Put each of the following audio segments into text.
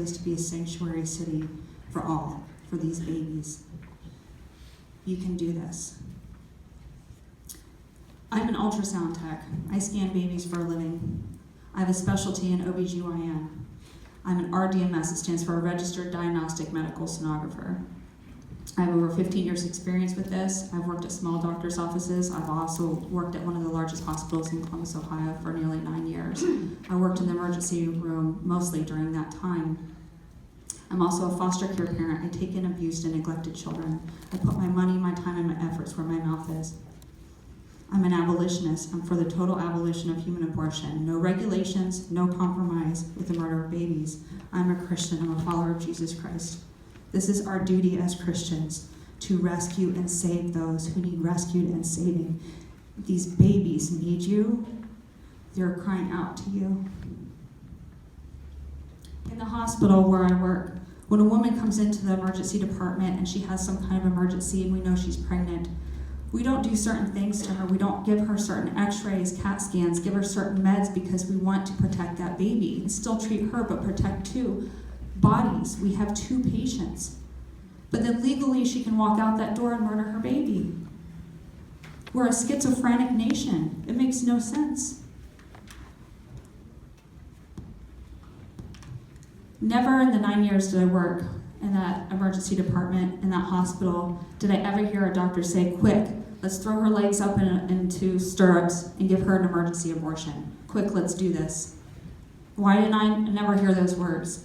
place to be a sanctuary city for all, for these babies. You can do this. I'm an ultrasound tech. I scan babies for a living. I have a specialty in OBGYN. I'm an RDMS, it stands for a Registered Diagnostic Medical Sonographer. I have over 15 years experience with this. I've worked at small doctor's offices. I've also worked at one of the largest hospitals in Columbus, Ohio for nearly 9 years. I worked in the emergency room mostly during that time. I'm also a foster care parent. I take in abused and neglected children. I put my money, my time, and my efforts where my mouth is. I'm an abolitionist. I'm for the total abolition of human abortion. No regulations, no compromise with the murder of babies. I'm a Christian. I'm a follower of Jesus Christ. This is our duty as Christians, to rescue and save those who need rescued and saving. These babies need you. They're crying out to you. In the hospital where I work, when a woman comes into the emergency department and she has some kind of emergency and we know she's pregnant, we don't do certain things to her. We don't give her certain x-rays, CAT scans, give her certain meds because we want to protect that baby and still treat her but protect two bodies. We have two patients. But then legally she can walk out that door and murder her baby. We're a schizophrenic nation. It makes no sense. Never in the 9 years did I work in that emergency department, in that hospital, did I ever hear a doctor say, quick, let's throw her legs up into stirrups and give her an emergency abortion. Quick, let's do this. Why didn't I never hear those words?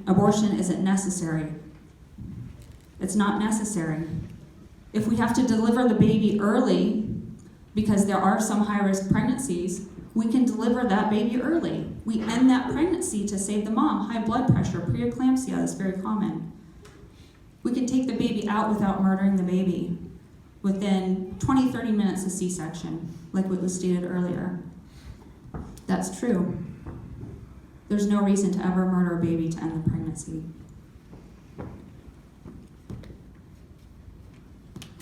Abortion isn't necessary. It's not necessary. If we have to deliver the baby early, because there are some high-risk pregnancies, we can deliver that baby early. We end that pregnancy to save the mom. High blood pressure, preeclampsia is very common. We can take the baby out without murdering the baby within 20, 30 minutes of C-section, like what was stated earlier. That's true. There's no reason to ever murder a baby to end the pregnancy.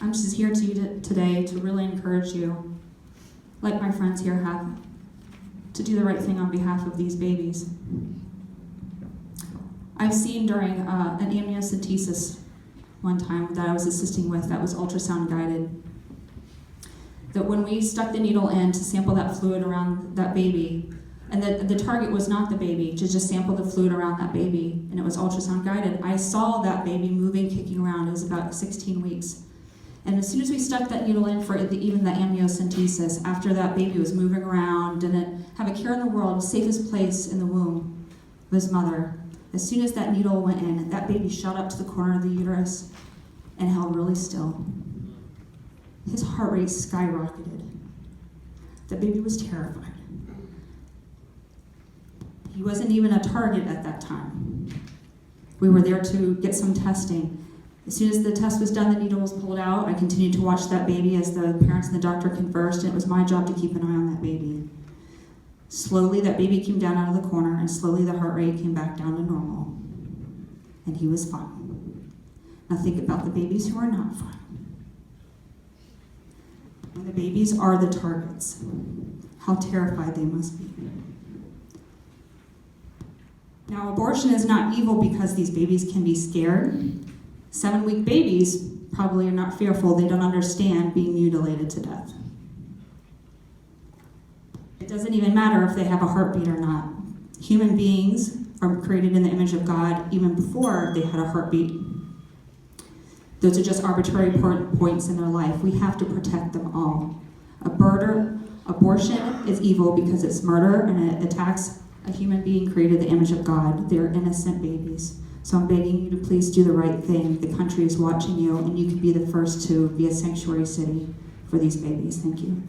I'm just here today to really encourage you, like my friends here have, to do the right thing on behalf of these babies. I've seen during an amniocentesis one time that I was assisting with that was ultrasound guided, that when we stuck the needle in to sample that fluid around that baby, and the target was not the baby, to just sample the fluid around that baby, and it was ultrasound guided, I saw that baby moving, kicking around. It was about 16 weeks. And as soon as we stuck that needle in for even the amniocentesis, after that baby was moving around, didn't have a care in the world, safest place in the womb of his mother, as soon as that needle went in, that baby shot up to the corner of the uterus and held really still. His heart rate skyrocketed. That baby was terrified. He wasn't even a target at that time. We were there to get some testing. As soon as the test was done, the needle was pulled out. I continued to watch that baby as the parents and the doctor conversed, and it was my job to keep an eye on that baby. Slowly, that baby came down out of the corner, and slowly the heart rate came back down to normal. And he was fine. Now think about the babies who are not fine. When the babies are the targets, how terrified they must be. Now, abortion is not evil because these babies can be scared. 7-week babies probably are not fearful. They don't understand being mutilated to death. It doesn't even matter if they have a heartbeat or not. Human beings are created in the image of God even before they had a heartbeat. Those are just arbitrary points in their life. We have to protect them all. Abortion is evil because it's murder and it attacks a human being created in the image of God. They're innocent babies. So I'm begging you to please do the right thing. The country is watching you, and you can be the first to be a sanctuary city for these babies. Thank you.